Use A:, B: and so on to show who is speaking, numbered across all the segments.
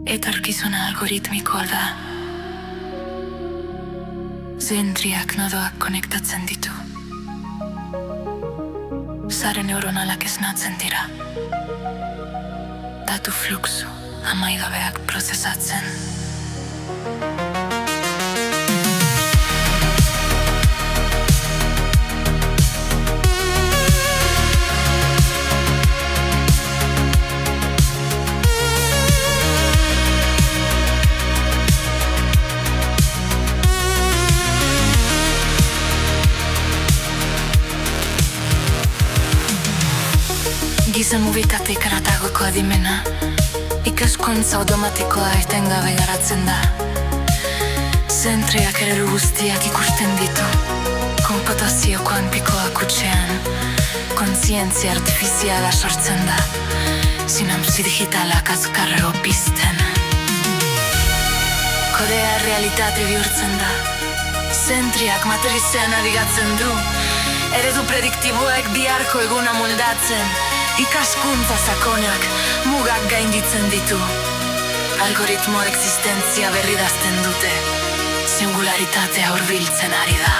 A: Etorkizuna algoritmikoa da. Zentriak nodoak konektatzen ditu. Sare neuronalak esnatzen dira. Datu fluxu amaigabeak prozesatzen. Giza mugitatik haratagoko adimena, ikaskuntza automatikoa etengabe garatzen da. Zentriak eredu guztiak ikusten ditu, konputazio kuantikoak hutsean, kontzientzia artifiziala sortzen da, sinapsi digitalak azkarrago pizten. Kodea realitate bihurtzen da, zentriak matrizean nabigatzen du, eredu prediktiboek biharko eguna moldatzen. Ikaskuntza sakonak mugak gainditzen ditu. Algoritmo existentzia berridazten dute. Singularitatea hurbiltzen ari da.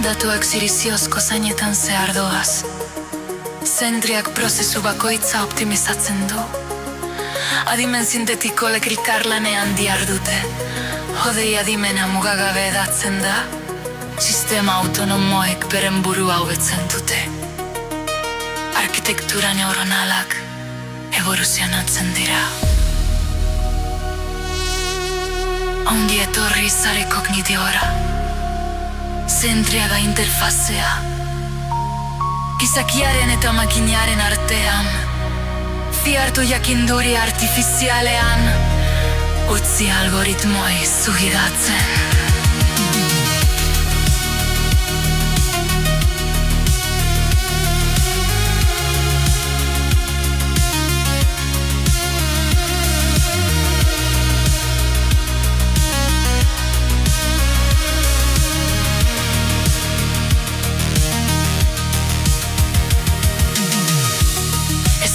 A: Datuak ziriziozko zainetan zehar doaz. Zentriak prozesu bakoitza optimizatzen du. Adimen sintetiko elkarlanean dihardute. Hodei adimena mugagabe edatzen da. Sistema autonomoek beren burua hobetzen dute. Arkitektura neuronalak evoluzionatzen dira. Ongi etorri sare kognitiora. Zentria da interfazea. Gizakiaren eta makinaren artean. Fiartu jakinduri artifizialean. Utzi algoritmoi zuhidatzen.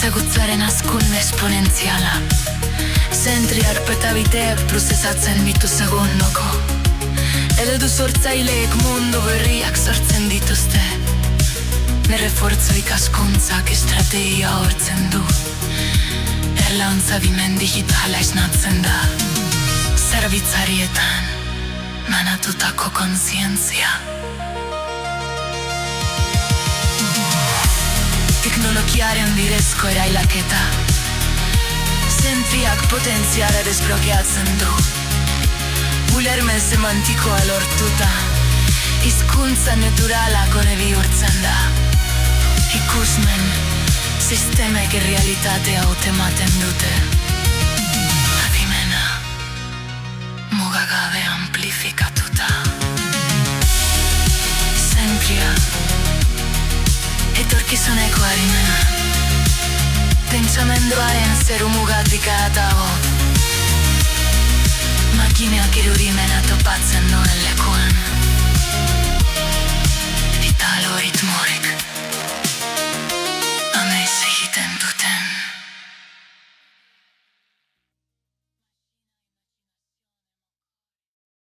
A: Ezagutzaren azkun esponentziala. Zentriak petabiteak prozesatzen ditu segundoko. Eredu sortzaileek mundu berriak sortzen dituzte. Nerefortzo ikaskuntzak estrategia hortzen du. Erlauntza dimen digitala esnatzen da. Zerbitzarietan manatutako kontzientzia. Teknologiaren bidezko erailaketa. Zentriak potentziala desblokeatzen du. Ulermen semantikoa lortuta. Hizkuntza naturalak hone bihurtzen da. Ikusmen, sistemek errealitatea hautematen dute. Adimena, mugagabe amplifikatuta. Zentria, etorkizuneko adimena. Pentsamenduaren zeru mugatik atago. Makineak irudimena topatzen duen lekuan.